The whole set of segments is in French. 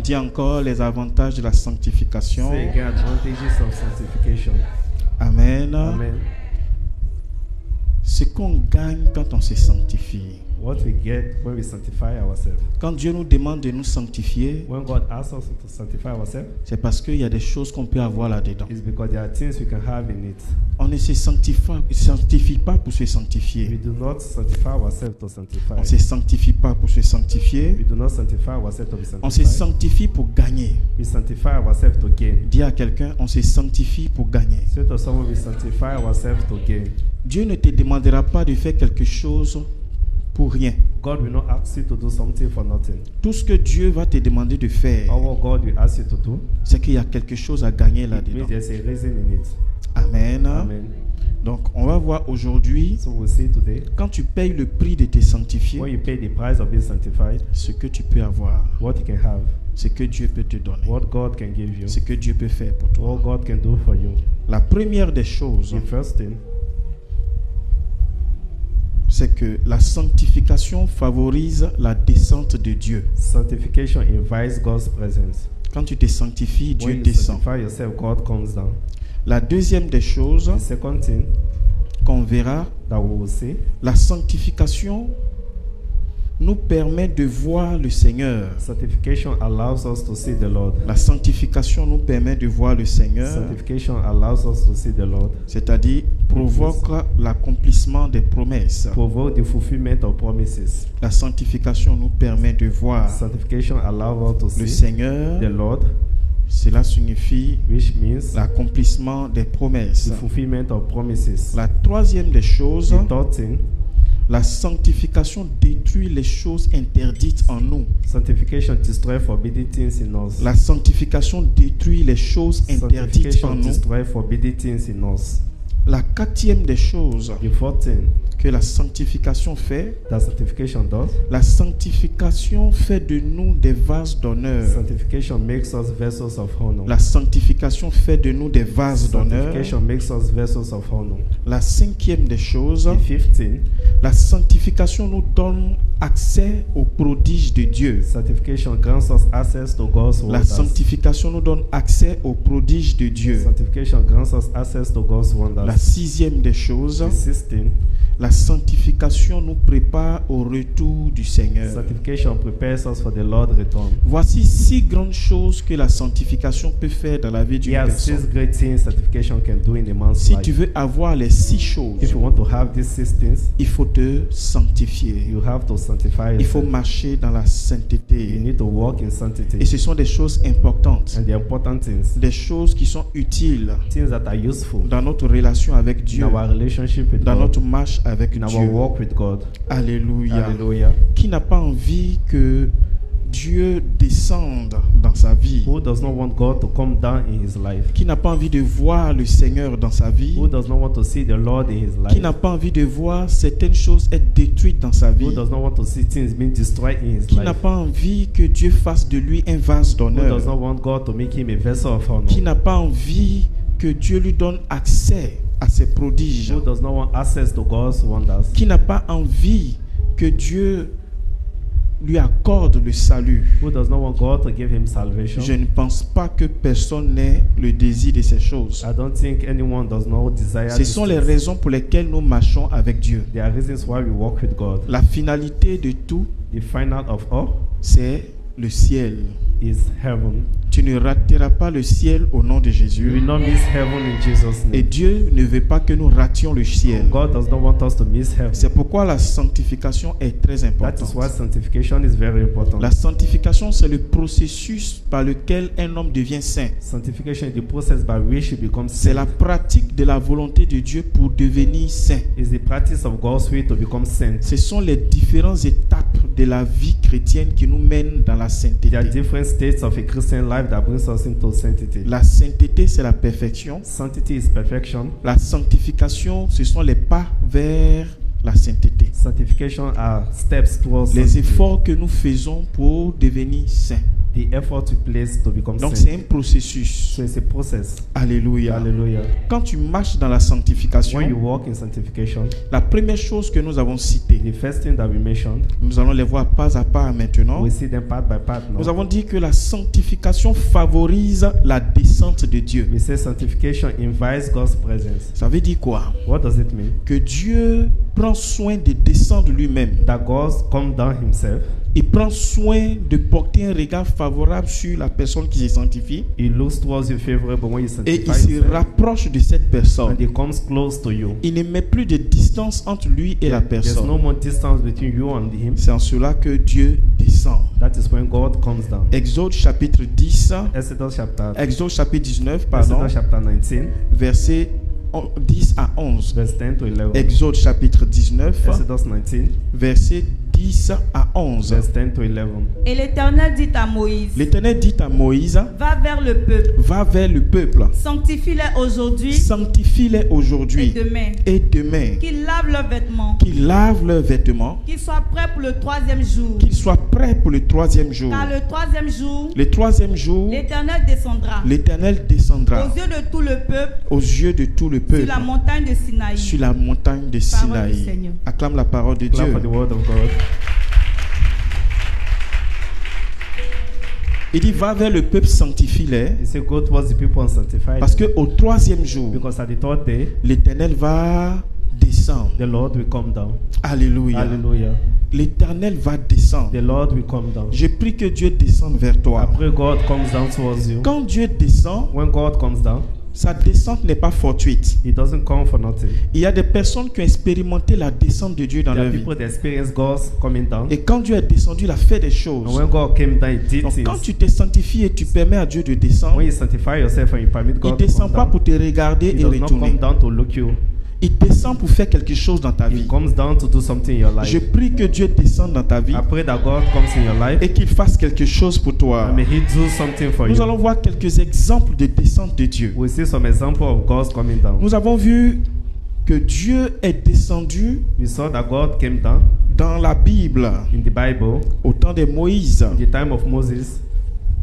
dit encore les avantages de la sanctification. Say again, advantages of sanctification. Amen. Amen. Ce qu'on gagne quand on se sanctifie. What we get when we sanctify ourselves. Quand Dieu nous demande de nous sanctifier, When God asks us to sanctify ourselves, c'est parce qu'il y a des choses qu'on peut avoir là-dedans. it's because there are things we can have in it. On ne se sanctifie pas pour se We sanctifier. do not sanctify ourselves to sanctify. On ne se sanctifie pas pour se sanctifier. We do not sanctify ourselves to be On se sanctified. sanctifie pour gagner. We sanctify ourselves to gain. Dis à quelqu'un, on se sanctifie pour gagner. Say to someone, we sanctify ourselves to gain. Dieu ne te demandera pas de faire quelque chose pour rien. God will not ask you to do something for nothing. Tout ce que Dieu va te demander de faire, All what God will ask you to do, c'est qu'il y a quelque chose à gagner it là-dedans. means there's a reason in it. Amen. Amen. Donc, on va voir aujourd'hui, So we'll see today, quand tu payes le prix de te sanctifier, when you pay the price of being sanctified, ce que tu peux avoir, what you can have, ce que Dieu peut te donner, what God can give you, ce que Dieu peut faire pour toi. what God can do for you. La première des choses, The first thing, c'est que la sanctification favorise la descente de Dieu. sanctification invites God's presence. Quand tu te sanctifies, Dieu When you descend. sanctify yourself, God comes down. La deuxième des choses The second thing qu'on verra, that we will see, la sanctification nous permet de voir le Seigneur. sanctification allows us to see the Lord. La sanctification nous permet de voir le Seigneur, Sanctification allows us to see the Lord. c'est-à-dire provoque l'accomplissement des promesses. Provoke the fulfillment of promises. La sanctification nous permet de voir Sanctification allows us to le see Seigneur. the Lord, Cela signifie which means l'accomplissement des promesses. the fulfillment of promises. La troisième des choses, The third thing, la sanctification détruit les choses interdites en nous. sanctification destroys forbidden things in us. La sanctification détruit les choses interdites en Sanctification nous. destroys forbidden things in us. La quatrième des choses The fourth thing que la sanctification fait, that sanctification does, la sanctification fait de nous des vases d'honneur. sanctification makes us vessels of honor. La sanctification fait de nous des vases d'honneur. Sanctification makes us vessels of honor. La cinquième des choses, The fifth thing, la sanctification nous donne accès aux prodiges de Dieu. sanctification grants us access to God's La wonders. sanctification nous donne accès aux prodiges de Dieu. Sanctification grants us access to God's wonders. La sixième des choses, The sixth thing, la sanctification nous prépare au retour du Seigneur. sanctification prepares us for the Lord's return. Voici 6 grandes choses que la sanctification peut faire dans la vie d'une There are personne. 6 great things sanctification can do in a man's Si life. tu veux avoir les 6 choses, If you want to have these 6 things, il faut te sanctifier. you have to sanctify Il faut yourself. marcher dans la You sainteté. need to walk in sanctity. Et ce sont des choses importantes, And the important things, des choses qui sont utiles things that are useful dans notre relation avec in Dieu, our relationship with dans God, notre marche avec in our Dieu. walk with God. Alléluia. Hallelujah. Qui n'a pas envie que Dieu descende dans sa vie? Who does not want God to come down in his life? Qui n'a pas envie de voir le Seigneur dans sa vie? Who does not want to see the Lord in his Qui life? n'a pas envie de voir certaines choses être détruites dans sa vie? Who does not want to see things being destroyed in his Qui n'a life? pas envie que Dieu fasse de lui un vase Who does d'honneur? not want God to make him a vessel of honor? Qui n'a pas envie que Dieu lui donne accès à ses prodiges? Who does not want access to God's wonders? Qui n'a pas envie que Dieu lui accorde le salut? Who does not want God to give him salvation? Je ne pense pas que personne n'ait le désir de ces choses. I don't think anyone does not desire Ce these sont les things. raisons pour lesquelles nous marchons avec Dieu. There are reasons why we walk with God. La finalité de tout, The final of all c'est le ciel. is heaven. Tu ne rateras pas le ciel au nom de We will Jésus. not miss heaven in Jesus' Et name. Dieu ne veut pas que nous rations le ciel. God does not want us to miss heaven. C'est pourquoi la sanctification est très That is importante. why sanctification is very important. La sanctification, c'est le processus par lequel un homme devient saint. Sanctification is the process by which you become C'est la saint. pratique de la volonté de Dieu pour devenir saint. It's the practice of God's way to become saint. Ce sont les différentes étapes de la vie chrétienne qui nous mènent dans la sainteté. There are different states of a Christian life that brings us into sanctity. La sainteté, c'est la perfection. Sanctity is perfection. La sanctification, ce sont les pas vers la sainteté. Sanctification are steps towards Les sanctity. efforts que nous faisons pour devenir saints. the effort we place to become Donc saint. c'est un processus. So it's a process. Alléluia. Hallelujah. Quand tu marches dans la sanctification, When you walk in sanctification, la première chose que nous avons citée, the first thing that we mentioned, nous allons les voir pas à pas maintenant. we see them part by part now. Nous avons dit que la sanctification favorise la descente de Dieu. We say sanctification invites God's presence. Ça veut dire quoi? What does it mean? Que Dieu prend soin de descendre lui-même. That God comes down himself. Il prend soin de porter un regard favorable sur la personne qui se sanctifie He looks towards you favorable when you et sanctify il se yourself. rapproche de cette personne. And he comes close to you. Il ne met plus de distance entre lui et la There's no personne. more distance between you and him. C'est en cela que Dieu descend. That is when God comes down. Exode chapitre 10, Exodus chapter 19, pardon, Exodus chapter 19, versets 10 à 11. verse 10 to 11. Exode chapitre 19, Exodus 19, versets 10 à 11. verse 10 to 11. Et l'Éternel dit à Moïse, L'Éternel dit à Moïse, va vers le peuple, va vers le peuple, sanctifie-les aujourd'hui sanctifie-les et aujourd'hui demain, et demain, qu'ils lavent leurs vêtements, qu'ils lavent leurs vêtements, qu'ils soient prêts pour le troisième jour. qu'ils soient prêts pour le troisième jour. Car le troisième jour, Le troisième jour, l'Éternel descendra l'Éternel descendra aux yeux de tout le peuple aux yeux de tout le sur peuple la montagne de Sinaï. sur la montagne de Parole du Sinaï. Seigneur. Acclame la parole de Clap Dieu. for the word of God. Il dit, va vers le peuple, sanctifie-les, He said, go towards the people and sanctify parce them. qu'au troisième jour, Because at the third day, l'Éternel va descendre. the Lord will come down. Alléluia. Hallelujah. L'Éternel va descendre. The Lord will come down. Je prie que Dieu descende vers I toi. pray God comes down towards you. Quand Dieu descend, When God comes down, sa descente n'est pas fortuite. He doesn't come for nothing. Il y a des personnes qui ont expérimenté la descente de Dieu dans There leur are vie. people that experience God's coming down. Et quand Dieu est descendu, il a fait des And choses. when God came down, He did Donc quand things. tu te sanctifies et tu permets à Dieu de descendre, When you sanctify yourself and you permit il ne God to descend come pas down, pour te regarder He et does not come retourner. down to look you. Il descend pour faire quelque chose dans ta He vie. comes down to do something in your life. Je prie que Dieu descende dans ta vie I pray that God comes in your life et qu'il fasse quelque chose pour toi. and may He do something for Nous you. allons voir quelques exemples de descente de Dieu. We see some example of God's coming down. Nous avons vu que Dieu est descendu We saw that God came down dans la Bible in the Bible au temps de Moïse in the time of Moses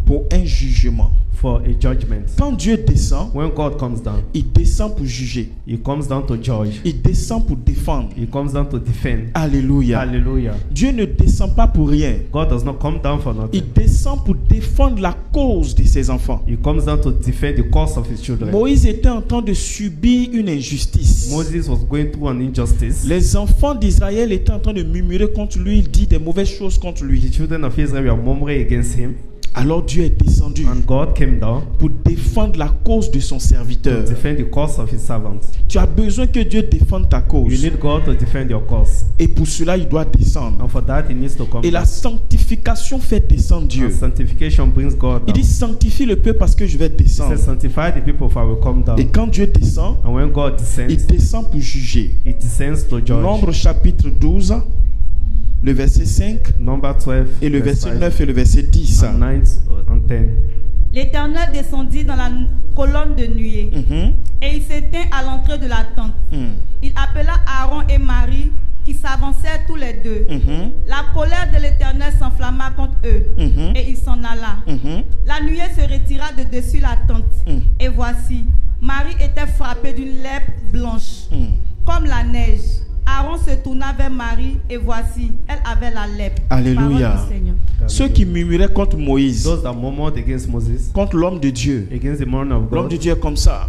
pour un jugement. for a judgment. Quand Dieu descend, When God comes down, il descend pour juger. He comes down to judge. Il descend pour défendre. He comes down to defend. Alléluia. Hallelujah. Dieu ne descend pas pour rien. God does not come down for nothing. Il descend pour défendre la cause de ses enfants. He comes down to defend the cause of His children. Moïse était en train de subir une injustice. Moses was going through an injustice. Les enfants d'Israël étaient en train de murmurer contre lui. Il dit des mauvaises choses contre The lui. children of Israel were murmuring against him, Alors Dieu est descendu and God came down pour défendre la cause de son to serviteur. defend the cause of His servants. Tu as besoin que Dieu défende ta You cause. need God to defend your cause, Et pour cela, il doit descendre. and for that He needs to come Et la down. sanctification fait descendre Dieu. And sanctification brings God Il down. dit sanctifie le peuple parce que je vais He descendre. says, sanctify the people, for I will come down. Et quand Dieu descend, And when God il descends, descend pour juger. He descends to judge. Nombre chapitre 12, le verset 5 Number 12, et le verse verset 5 9 et le verset 10. and 9 and 10. L'Éternel descendit dans la colonne de nuée Mhm, et il s'éteint à l'entrée de la tente. mhm, Il appela Aaron et Marie qui s'avançaient tous les deux. mhm, La colère de l'Éternel s'enflamma contre eux mhm, et il s'en alla. mhm, La nuée se retira de dessus la tente. Mm. Et voici, Marie était frappée d'une lèpre blanche, mhm. comme la neige. Aaron se tourna vers Marie et voici, elle avait la lèpre. Alléluia. Parole du Seigneur. Ceux qui murmuraient contre Moïse, Those that murmured against Moses, contre l'homme de Dieu. against the man of L'homme de God, Dieu est comme ça.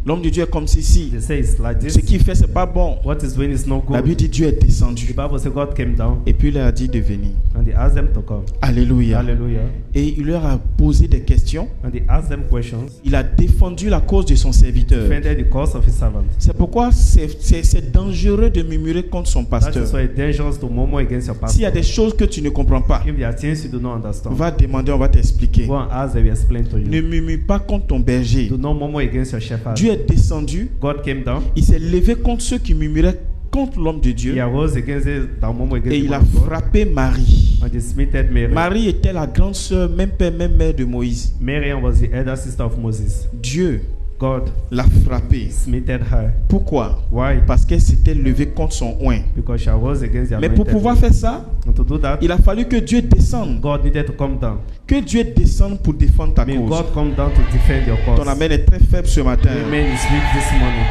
L'homme de Dieu est comme ceci. they say it's like Ce this. qu'il fait, c'est pas bon. What is doing is not La Bible good. dit Dieu est The descendu. Bible says God came down Et puis il leur a dit de venir. and He asked them to come. Alléluia. Hallelujah. Et il leur a posé des questions. And He asked them questions, Il a défendu la cause de son serviteur. defended the cause of His servant. C'est pourquoi c'est dangereux de murmurer contre son That pasteur. is why it's dangerous to murmur against your S'il y a pastor. des choses que tu ne comprends pas, If there are things you do not understand, va demander, on va t'expliquer. go and ask, they will explain to Ne you. murmure pas contre ton berger. Do not murmur against your shepherd. Dieu est descendu. God came down. Il s'est levé contre ceux qui murmuraient contre l'homme de He Dieu. arose against it that murmur against Et the il a man of God, frappé Marie. and he smited Mary. Marie était la grande sœur, même père, même mère de Moïse. Mary was the elder sister of Moses. Dieu God l'a frappée. smited her. Pourquoi? Why? Parce qu'elle s'était levée contre son oint. Because she was against the Mais pour anointed. pouvoir faire ça, And to do that, il a fallu que Dieu descende. God needed to come down. Que Dieu descende pour défendre ta May cause. God come down to defend your cause. Ton amen est très faible ce matin. Amen is weak this morning.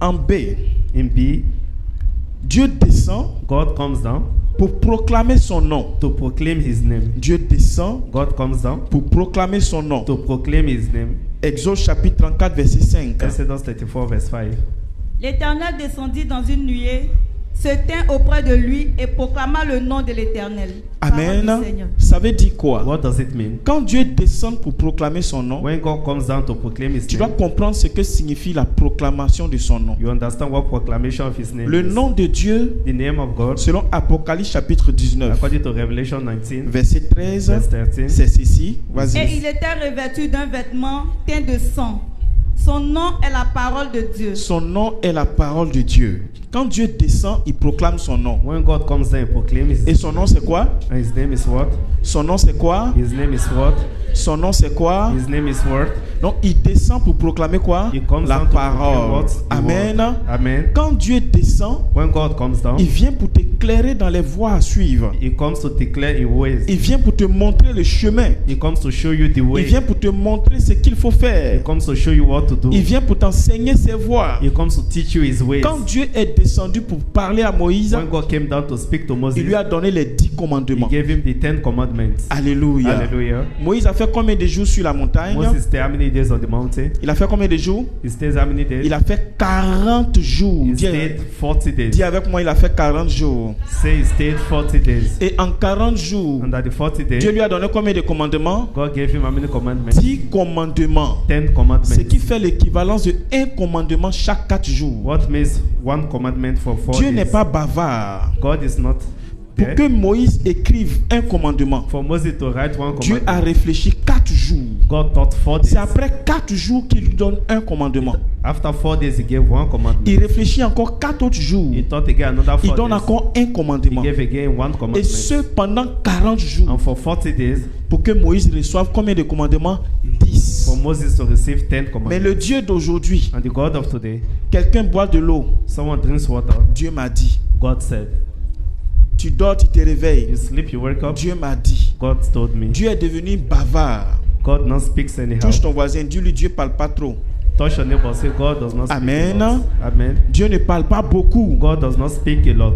En B, In B, Dieu descend God comes down pour proclamer son nom. to proclaim his name. Dieu descend God comes down pour proclamer son nom. to proclaim his name. Exode chapitre 34, verset 5. Exodus 34 verse 5. L'Éternel descendit dans une nuée, se tint auprès de lui et proclama le nom de l'Éternel. Parole Amen. du Seigneur. Ça veut dire quoi? What does it mean? Quand Dieu descend pour proclamer son nom, When God comes down to proclaim his tu dois name, comprendre ce que signifie la proclamation de son nom. you understand what proclamation of his name Le is. nom de Dieu, The name of God, selon Apocalypse chapitre 19, according to Revelation 19, verset 13, verse 13, c'est ceci. Et Vas-y. il était revêtu d'un vêtement teint de sang. Son nom est la parole de Dieu. Son nom est la parole de Dieu. Quand Dieu descend, il proclame son nom. when God comes down and proclaims his Et son nom c'est quoi? and his name is what? Son nom c'est quoi? His name is what? Son nom c'est quoi? His name is what? Donc il descend pour proclamer quoi? He comes La down to proclaim parole. what? The Amen. word. Amen. Quand Dieu descend, When God comes down, il vient pour t'éclairer dans les voies à suivre. he comes to declare in ways. Il vient pour te montrer le chemin. He comes to show you the Il way. vient pour te montrer ce qu'il faut He faire. comes to show you what to do. Il vient pour t'enseigner ses voies. He comes to teach you his ways. Quand Dieu est descendu pour parler à Moïse, When God came down to speak to Moses, il lui a donné les 10 he commandements. gave him the 10 commandments. Alléluia. Hallelujah. Moïse a fait combien de jours sur la montagne? Moses stayed how many days on the mountain? Il a fait combien de jours? He stays how many days? Il a fait 40 jours. He Dis, stayed 40 days. dis avec moi, il a fait 40 jours. Say he stayed 40 days. Et en 40 jours, And at the 40 days, Dieu lui a donné combien de commandements? God gave him how many commandments? 10 commandements. 10 commandments. Ce qui fait l'équivalence de un commandement chaque 4 jours. What makes one commandment for 4 Dieu days? n'est pas bavard. God is not Pour there. que Moïse écrive un commandement, For Moses to write one Dieu a commandment, réfléchi 4 jours. God thought 4 C'est days. après 4 jours qu'il lui donne un commandement. After 4 days, he gave one commandment. Il réfléchit encore 4 autres jours. He thought again another 4 Il donne days. encore un He commandement. gave again one Et commandment. ce pendant 40 jours. And for 40 days, Pour que Moïse reçoive combien de commandements? 10. for Moses to receive 10 Mais commandments. le Dieu d'aujourd'hui, And the God of today, quelqu'un boit de l'eau. someone drinks water, Dieu m'a dit. God said. Tu dors, tu te réveilles. You sleep, you wake up, Dieu m'a dit. God told me. Dieu est devenu bavard. God not speaks anyhow. Touche ton voisin, dis-lui Dieu parle pas trop. Touch your neighbor, say God does not speak Amen. a lot. Amen. Dieu ne parle pas beaucoup. God does not speak a lot.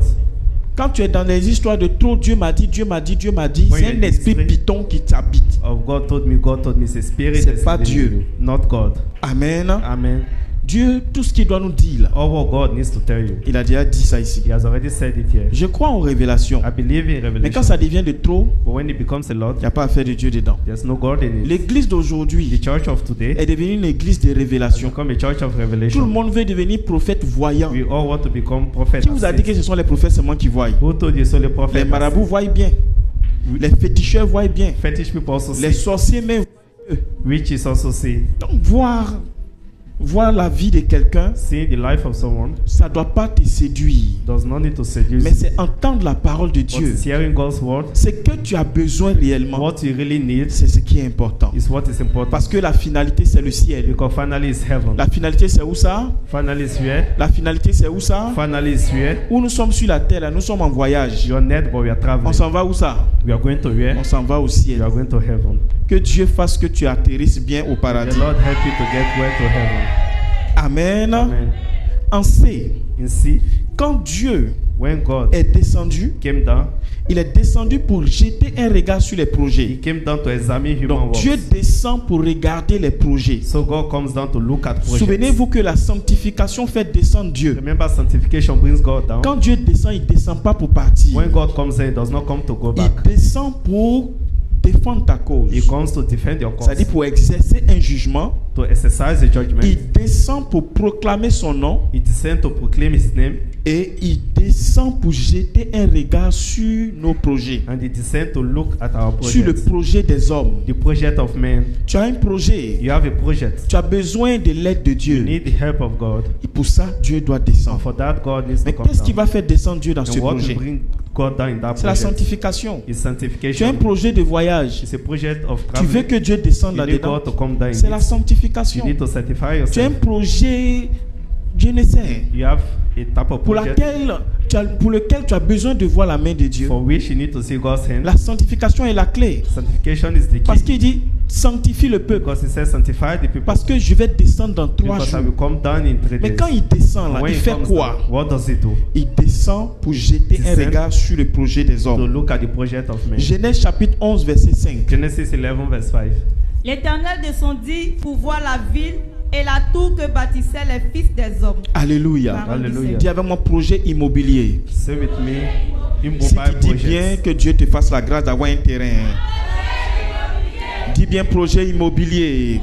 Quand tu es dans les histoires de trop, Dieu m'a dit, Dieu m'a dit, Dieu m'a dit, When c'est you're un esprit distressed, python qui t'habite. Of God told me, it's a spirit C'est that's pas living Dieu. in you, not God. Amen. Amen. Dieu, tout ce qu'il doit nous dire, là, All what God needs to tell you, il a déjà dit ça ici. He has already said it here. Je crois en révélation. I believe in Mais quand revelation. ça devient de trop, But when it becomes a lot, il n'y a pas à faire de Dieu dedans. there's no God in it. L'église d'aujourd'hui The church of today est devenue une église de has révélation. become a church of Tout le revelation. monde veut devenir prophète voyant. We all want to become prophets. Qui vous a dit que ce sont les prophètes seulement qui voient? Who told you so? The Les prophet. marabouts voient bien. Les féticheurs voient bien. Fetish people also Les see. sorciers même. Witches also see. Donc voir la vie de quelqu'un, Seeing the life of someone ça ne doit pas te séduire. does not need to seduce Mais you. c'est entendre la parole de But Dieu. it's hearing God's word. Ce que tu as besoin réellement, What you really need c'est ce qui est important. is what is important. Parce que la finalité, c'est le ciel. Because finally it's heaven. La finalité, c'est où ça? Finally it's here. La finalité, c'est où ça? Finally it's here. Où nous sommes sur la terre, là, nous sommes en voyage. You are net, but we are On traveling. s'en va où ça? We are going to where? On s'en va au We ciel. are going to heaven. Que Dieu fasse que tu atterrisses bien au The paradis. Lord help you to get where to heaven. Amen. Amen. En C, In C, quand Dieu when God est descendu, came down, il est descendu pour jeter un regard sur les He projets. came down to examine human Donc works. Dieu descend pour regarder les projets. So God comes down to look at projects. Souvenez-vous que la sanctification fait descendre Dieu. Remember, sanctification brings God down. Quand Dieu descend, il ne descend pas pour partir. When God comes in, he does not come to go Il back. descend pour défendre ta cause. He comes to defend your cause, C'est-à-dire pour exercer un jugement. to exercise the judgment. Il descend pour proclamer son nom. He descends to proclaim His name, Et il descend pour jeter un regard sur nos projets. and He descends to look at our Sur le project, projet des hommes. the project of man. Tu as un projet. You have a project. Tu as besoin de l'aide de You Dieu. need the help of God. Et pour ça, Dieu doit And descendre. for that, God needs Mais to come qu'est-ce qui down. va faire descendre Dieu dans ce And what will projet? bring got done in that C'est la project sanctification. is Tu as un sanctification. projet de voyage. It's a project of Tu veux traveling. que Dieu descende You need là-dedans. God to come down in C'est la it. You sanctification. need to sanctify Tu as un yourself. projet, Dieu ne sait, You have a type of pour project lequel tu as besoin de voir la main de Dieu. for which you need to see God's hand. La sanctification est la clé. Sanctification is the Parce key. qu'il dit, sanctifie le peuple. Because it says sanctify the people. Parce que je vais descendre dans 3 Because I jours. will come down in 3 Mais days. quand il descend là, When il he fait comes quoi? down, what does it do? Il descend pour jeter un Descend. regard sur le projet des To hommes. look at the project of man. Genèse chapitre 11, verset 5. Genesis 11 verse 5. L'Éternel descendit pour voir la ville et la tour que bâtissaient les fils des hommes. Alléluia. Parole du Alléluia. Seigneur. Dis avec moi projet immobilier. Say with me, Si immobile tu dis bien projects. que Dieu te fasse la grâce d'avoir un terrain. Dis bien projet immobilier.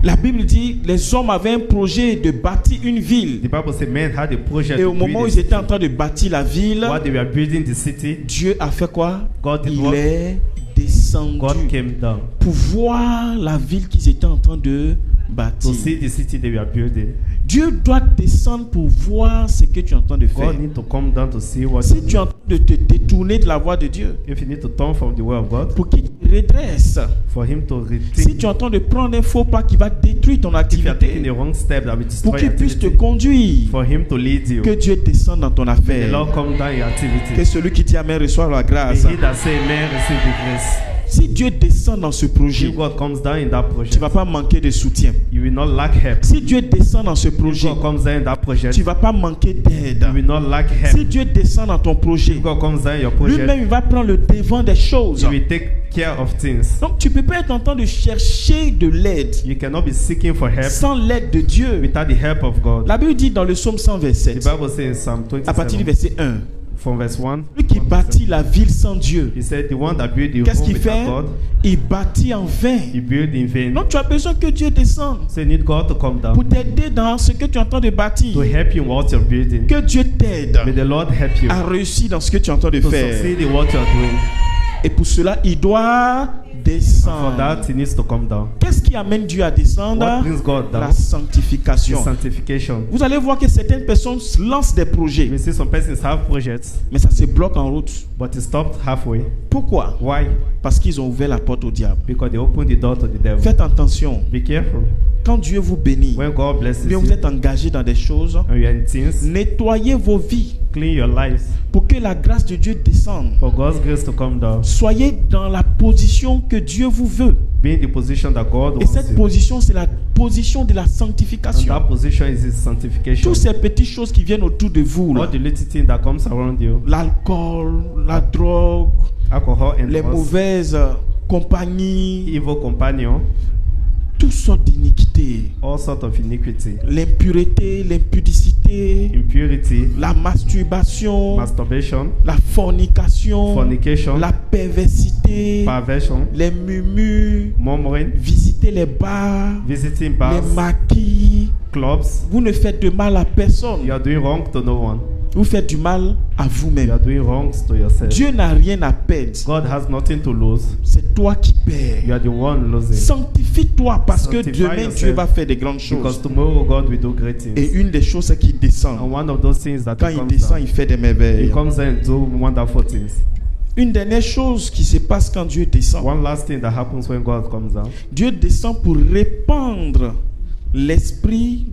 La Bible dit les hommes avaient un projet de bâtir une ville. The Bible says men had a project Et to au moment où build ils a étaient en city. train de bâtir la ville, While they were building the city, Dieu a fait quoi? God did Il what? est descendu God came down pour voir la ville qu'ils étaient en train de to bâtir. see the city they were building. Dieu doit descendre pour voir ce que tu es en train de faire. God need to come down to see what Si you tu es en train de te détourner de la voie de Dieu, if you need to turn from the way of God, pour qu'il te redresse. for him to Si rethink. tu es en train de prendre un faux pas qui va détruire ton If you are taking activité, the wrong step that will pour destroy qu'il your puisse te activity, conduire, for him to lead you. que Dieu descende dans ton The affaire. Lord come down in your Que activity. celui qui dit Amen reçoit la May grâce. he that say amen receive the grace. Si Dieu descend dans ce projet, If God comes down in that tu ne project, vas pas manquer de soutien. you will not lack help. Si Dieu descend dans ce If projet, God comes down in that project, tu ne vas pas manquer d'aide. you will not lack help. Si Dieu descend dans ton projet, If God comes down in your project, lui-même il va prendre le devant des choses. he will take care of things. Donc tu ne peux pas être en train de chercher de l'aide You cannot be seeking for help sans l'aide de Dieu. without the help of God. La Bible dit dans le psaume 100, verset The Bible says in Psalm à partir du 27, verset 1, from verse 1, lui qui bâtit la ville sans Dieu, he said, the one that built the qu'est-ce home qu'il fait? without God, Il bâtit en vain. he built in vain. Donc tu as besoin que Dieu descende So you need God to come pour down t'aider dans ce que tu es en train de bâtir. to help you in what you're building. Que Dieu t'aide May the Lord help you à réussir dans ce que tu es en train de to faire. succeed in what you're doing. Et pour cela, il doit For descendre. that, he needs to come down. Qu'est-ce qui amène Dieu à descendre? What brings God La down? The sanctification. sanctification. Vous allez voir que certaines personnes lancent des projets, We see some persons have projects, mais ça se bloque en route. but it stopped halfway. Pourquoi? Why? Parce qu'ils ont ouvert la porte au diable. Because they opened the door to the devil. Faites attention. Be careful. Quand Dieu vous bénit, When God blesses bien you vous êtes engagé dans des choses, and you're in things, nettoyez vos vies clean your lives pour que la grâce de Dieu descende. for God's grace to come down. Soyez dans la position que Dieu vous veut. Be in the position that God Et wants cette you. position, c'est la position de la And sanctification. that position is His sanctification. Toutes ces petites choses qui viennent autour de vous, là, All the little things that comes around you, l'alcool, la drogue, alcohol and les lust, mauvaises compagnies, evil companion, toutes sortes d'iniquités, all sorts of iniquity, l'impureté, l'impudicité, impurity, la masturbation, masturbation, la fornication, fornication, la perversité, perversion, les murmures, murmuring, visiter les bars, visiting les bars, maquis. clubs. Vous ne faites de mal à personne. You are doing wrong to no one. Vous faites du mal à You vous-même. are doing wrongs to yourself. Dieu n'a rien à perdre. God has nothing to lose. C'est toi qui perds. You are the one losing. Sanctifie-toi parce que Sanctify demain yourself. Dieu va faire des grandes Because choses. tomorrow God will do great Et things. une des choses, c'est qu'il And descend. one of those things that Quand he il comes descend, down, il fait des he merveilles. comes down and do wonderful things. Une dernière chose qui se passe quand Dieu descend. One last thing that happens when God comes down. Dieu descend pour répandre l'esprit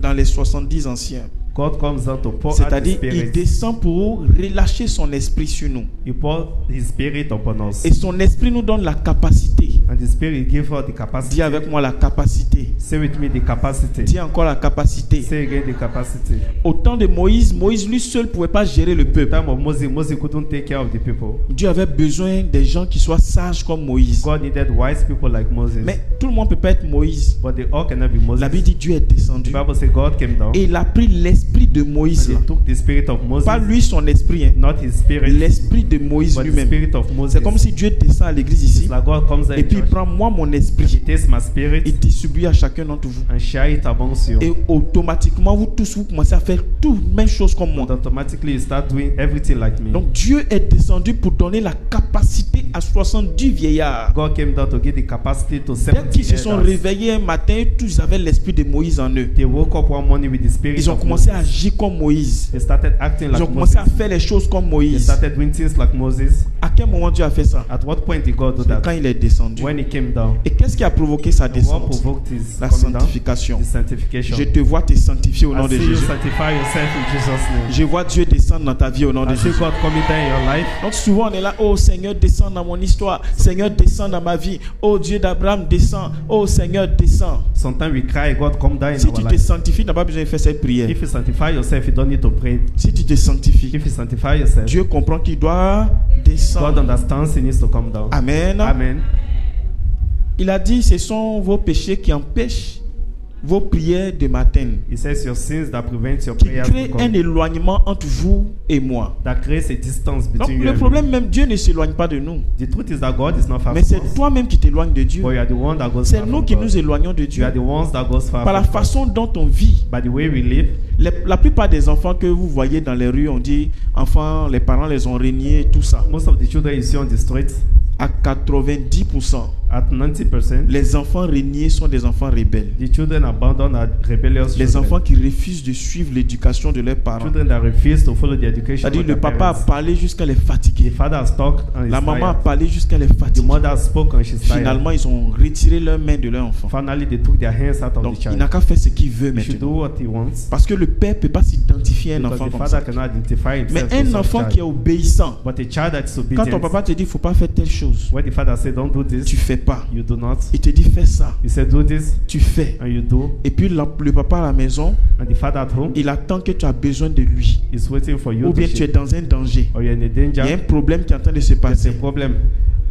dans les 70 anciens. God comes down to pour out His C'est-à-dire, il Spirit. descend pour relâcher son esprit sur nous. He pours His Spirit upon us. Et son esprit nous donne la capacité. And the Spirit gives us the capacity. Dis avec moi la capacité. Say with me the capacity. Dis encore la capacité. Say again the capacity. Au temps de Moïse, Moïse lui seul ne pouvait pas gérer le The peuple. time of Moses, Moses couldn't take care of the people. Dieu avait besoin des gens qui soient sages comme Moïse. God needed wise people like Moses. Mais tout le monde ne peut pas être Moïse. But they all cannot be Moses. La Bible dit Dieu est descendu. The Bible says God came down. Et il a pris l'esprit de Moïse. And he took the spirit of Moses. Pas lui son esprit, hein. Not his spirit. L'esprit de Moïse But the lui-même. spirit of Moses. C'est comme si Dieu descend à l'église ici. It's like God comes Et in puis il church. prend moi mon He esprit. takes my spirit Il distribue à chacun d'entre vous. and share it amongst you. Et automatiquement, vous tous, vous commencez à faire tout, même chose comme moi. And automatically you start doing everything like me. Donc Dieu est descendu pour donner la capacité à 70 vieillards. God came down to give the capacity to Dès 70 qu'ils se sont elders. réveillés un matin, tous avaient l'esprit de Moïse en eux. They woke up one morning with the spirit Ils ont of commencé à Moses. agi comme Moïse. They started acting Ils ont like commencé à Moses. faire les choses comme They Moïse. started doing things like Moses. À quel moment Dieu a fait ça? At what point did God do C'est quand that? il est descendu. When he came down. Et qu'est-ce qui a provoqué sa And what descente? provoked his La coming down? sanctification. The sanctification. Je te vois te sanctifier au nom I de see you Jésus. sanctify yourself in Jesus' name. Je vois Dieu descendre dans ta vie au nom de I see Jésus. God coming down in your life. Donc souvent on est là, oh Seigneur descends dans mon histoire, Seigneur descends dans ma vie, oh Dieu d'Abraham descends, oh Seigneur descends. Sometimes we cry, God come down in Si our tu te life. sanctifies, tu n'as pas besoin de faire cette prière. If you sanctify yourself, you don't need to pray. Si tu te sanctifies, If you sanctify yourself, Dieu comprend qu'il doit God descendre. understands he needs to come down. Amen. Amen. Il a dit, ce sont vos péchés qui empêchent vos prières de matin, He says your sins that prevent your qui prayers créent to un come. éloignement entre vous et moi. That creates a distance Donc between you le and me. problème même, Dieu ne s'éloigne pas de nous. The truth is that God is not far Mais c'est from us. toi-même qui t'éloignes de Dieu. But you are the one that goes C'est far nous from qui God. nous éloignons de You Dieu. are the ones that goes far Par la from God. façon dont on vit. By the way we live, La plupart des enfants que vous voyez dans les rues, on dit, enfants, les parents les ont régnés, tout ça. most of the children you see on the streets, À 90%, at 90%, les enfants régnés sont des enfants rebelles. the children abandoned are rebellious Les children. enfants qui refusent de suivre l'éducation de leurs parents. Children that refuse to follow the education C'est-à-dire of le their papa a parents. parlé jusqu'à les The fatiguer. father has talked and is La maman a tired. parlé jusqu'à les The fatiguer. mother spoke and she's tired. Finalement, ils ont retiré leurs mains de leur enfant. Finally, they took their hands out of Donc, the il n'a child. qu'à faire ce qu'il veut He should do maintenant. what he wants. Parce que le père ne peut pas s'identifier à un Because enfant the comme ça. father cannot identify Mais himself un to enfant such qui est child. obéissant, But a child that is quand ton obedient, papa te dit, il ne faut pas faire telle chose, when the father says don't do tu this, fais pas. you do not. Il te dit, fais ça, You say do this tu fais. and you do. Et puis le papa à la maison, And the father at home il attend que tu as besoin de lui. is waiting for you Ou to bien tu es shake. dans un danger. Or you're in a Il y a un danger. problème qui est en train de se There's a passer. problem.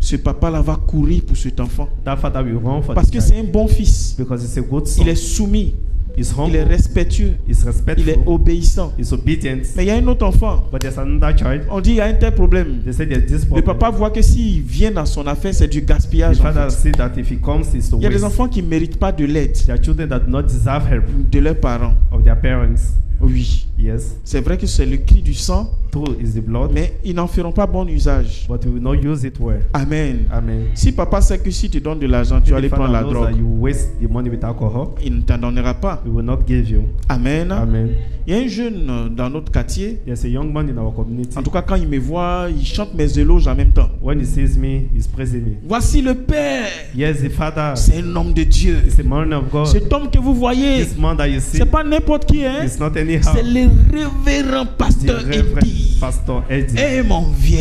Ce papa-là va courir pour cet enfant. That father will run for Parce the que child c'est un bon fils. because it's a good son. Il est soumis. He's Il est humble. respectueux. He's Il est respectful. obéissant. He's obedient. Mais il y a un autre enfant. But there's another child. On dit il y a un tel problème. They say there's this Le problem. papa voit que s'il vient dans son affaire, c'est du The gaspillage. En father fait. see that if he comes, it's to Il y a des waste. enfants qui ne méritent pas de l'aide There are children that do not deserve help de leurs parents. of their parents. Oui. Yes, C'est vrai que c'est le cri du sang, true is the blood, mais ils n'en feront pas bon usage. but we will not use it well. Amen. Amen. Si papa sait que si tu donnes de l'argent, tu vas If aller the prendre father la knows that drogue, you waste the money with alcohol, il ne t'en donnera pas. we will not give you. Amen. Amen. Il y a un jeune dans notre quartier. There's a young man in our community. En tout cas, quand il me voit, il chante mes éloges en même temps. When he sees me, he's praising me. Voici le Père. Yes, the father C'est un homme de Dieu. is a man of God. Cet homme que vous voyez, This man that you see c'est pas n'importe qui, hein. is not anyhow. C'est le révérend The pasteur Reverend Eddie. Pastor Eddie. Eh mon vieux.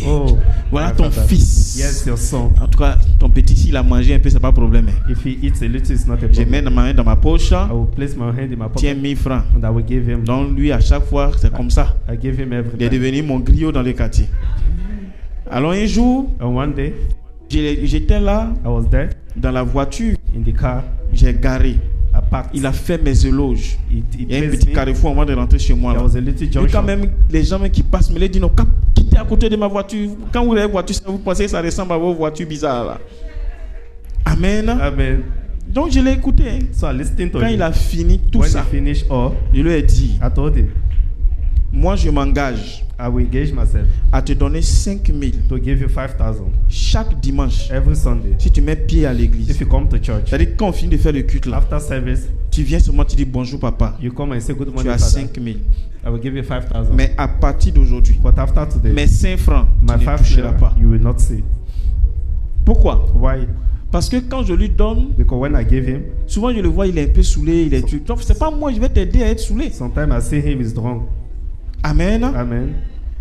Oh, Voilà my ton father. fils. Yes, your son. En tout cas, ton petit, s'il a mangé un peu, c'est pas problème. Hein. If he eats a little, it's not a Je problem. mets ma main dans ma poche. I will place my hand in my Tiens, pocket 1000 francs. and I will give him. Donc lui, à chaque fois, c'est comme ça. I give him Il est everything. devenu mon griot dans le quartier. Alors un jour, And one day, j'étais là, I was there dans la voiture, in the car. j'ai garé. I parked. Il a fait mes éloges. He Il y a un praised petit me. carrefour avant de rentrer chez moi. There Là. was a little Et quand junction. même, les gens qui passent me les disent, non, quittez à côté de ma voiture. Quand vous avez une voiture, vous pensez que ça ressemble à vos voitures bizarres là. Amen. Amen. Donc je l'ai écouté. Hein. So I listened to Quand him. il a fini tout When ça, he finished all, je lui ai dit, I told him, moi je m'engage I will engage myself à te donner 5000 to give you 5,000 chaque dimanche every Sunday si tu mets pied à l'église. if you come to church. C'est-à-dire quand on finit de faire le culte là, After service, tu viens seulement, tu dis bonjour papa. you come and say good Tu morning, as Father. 5000. I will give you 5,000. Mais à partir d'aujourd'hui, But after today, mes 5 francs, my tu ne 5 toucheras naira, pas. you will not see. Pourquoi? Why? Parce que quand je lui donne, Because when I give him, souvent je le vois, il est un peu saoulé, il est truc. Donc c'est pas moi, je vais t'aider à être saoulé. sometimes I see him is drunk. Amen. Amen.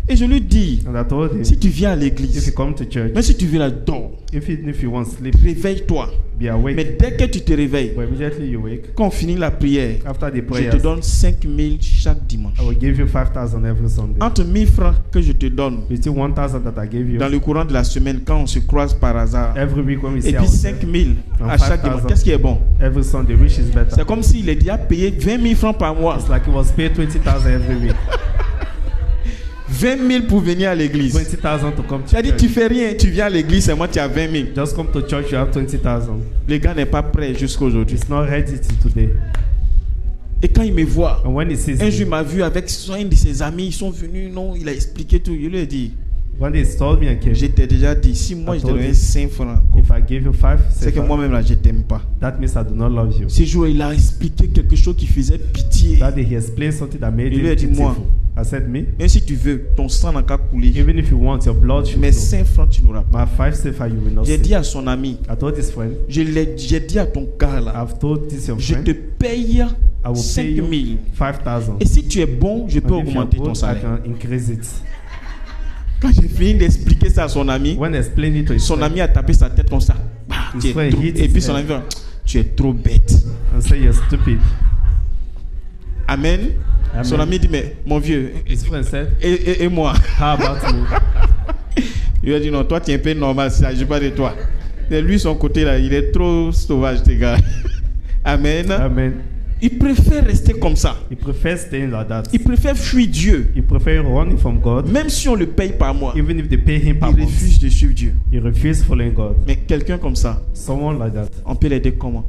Et je lui dis, And I told him, si tu viens à if you l'église, come to church, même si tu viens là, dors, if you want to sleep, réveille-toi. be awake. Mais dès que tu te réveilles, But immediately you wake. quand on finit la prière, After the je prayers, te donne 5000 chaque dimanche. I will give you 5,000 every Sunday. Entre 1000 francs que je te donne Between 1,000 that I gave you, dans le courant de la semaine, quand on se croise par hasard, every week when we et see puis ourselves, 5000 à And chaque 5,000. dimanche, qu'est-ce qui est bon? every Sunday, which is better. C'est comme s'il est déjà payé 20 000 francs par mois. It's like he was paid 20,000 every week. 20 000 pour venir à l'église. 20,000 to come to C'est-à-dire, tu church. fais rien, tu viens à l'église, seulement tu as 20 000. Just come to church, you have 20,000. Le gars n'est pas prêt jusqu'à aujourd'hui. It's not ready till today. Et quand il me voit, And when he sees un jour il me, m'a vu avec un de ses amis, ils sont venus, non, il a expliqué tout. Je lui ai dit, When they installed me and came, Je t'ai déjà dit, si moi I je te told donnais you. 5 francs, if I give you 5, c'est que moi-même là, je t'aime pas. that means I do not love you. Ce jour, il a expliqué quelque chose qui faisait pitié. That day he explained something that made Il lui a him dit, moi, pitiful. I said, me, même si tu veux, ton sang n'a qu'à couler. even if you want, your blood should Mais flow. 5 francs, tu n'auras pas. My 5 sefer you will not J'ai see. dit à son ami, I told this friend, j'ai dit à ton gars là, I've told this your je friend, te paye I will 5 pay 000. you 5,000. Et si tu es bon, je peux And if you're augmenter ton good, I salaire. can increase it. Quand j'ai fini d'expliquer ça à son ami, When I explained it to his son friend, ami a tapé sa tête comme ça. Bah, His tu es friend trop- hit Et his puis son head. ami dit, tu es trop bête. and say you're stupid. Amen. Amen. Son ami dit, mais mon vieux, His friend said, et moi? how about me? Il lui a dit, non, toi tu es un peu normal, ça ne s'agit pas de toi. Et lui, son côté là, il est trop sauvage, tes gars. Amen. Amen. Il préfère rester comme ça. He prefers staying like that. Il préfère fuir Dieu. He prefers running from God. Même si on le paye par mois, Even if they pay him per il month, refuse de suivre Dieu. he refuses following God. Mais quelqu'un comme ça, Someone like that, on peut l'aider comment?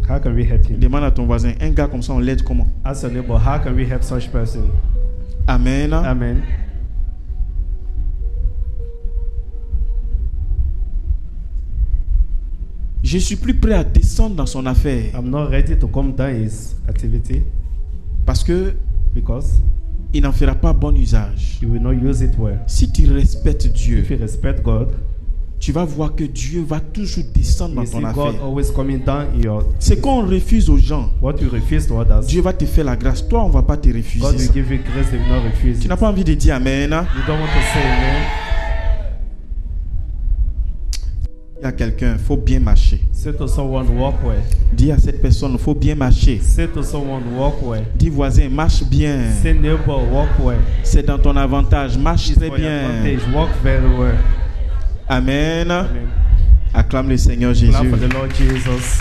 how can we help him? Demande à ton voisin, un gars comme ça, on l'aide comment? Ask your neighbor, how can we help such person? Amen. Amen. Je suis plus prêt à descendre dans son affaire I'm not ready to come down his activity parce que because il n'en fera pas bon usage. he will not use it well. Si tu respectes Dieu, If you respect God, tu vas voir que Dieu va toujours descendre dans you see ton God affaire. always coming down in your C'est quand on refuse aux gens, what you refuse to others. Dieu va te faire la grâce. Toi, on va pas te God refuser. will ça. give you grace, they will not refuse Tu it. n'as pas envie de dire Amen. Hein? You don't want to say amen. Il y a quelqu'un, il faut bien marcher. Say to someone, walk well. Dis à cette personne, il faut bien marcher. Say to someone, walk well. Dis voisin, marche bien. Say neighbor, walk well. C'est dans ton avantage. Marche It's très for your bien. advantage. Walk very well. Amen. Amen. Acclame le Seigneur Clap Jésus. for the Lord Jesus.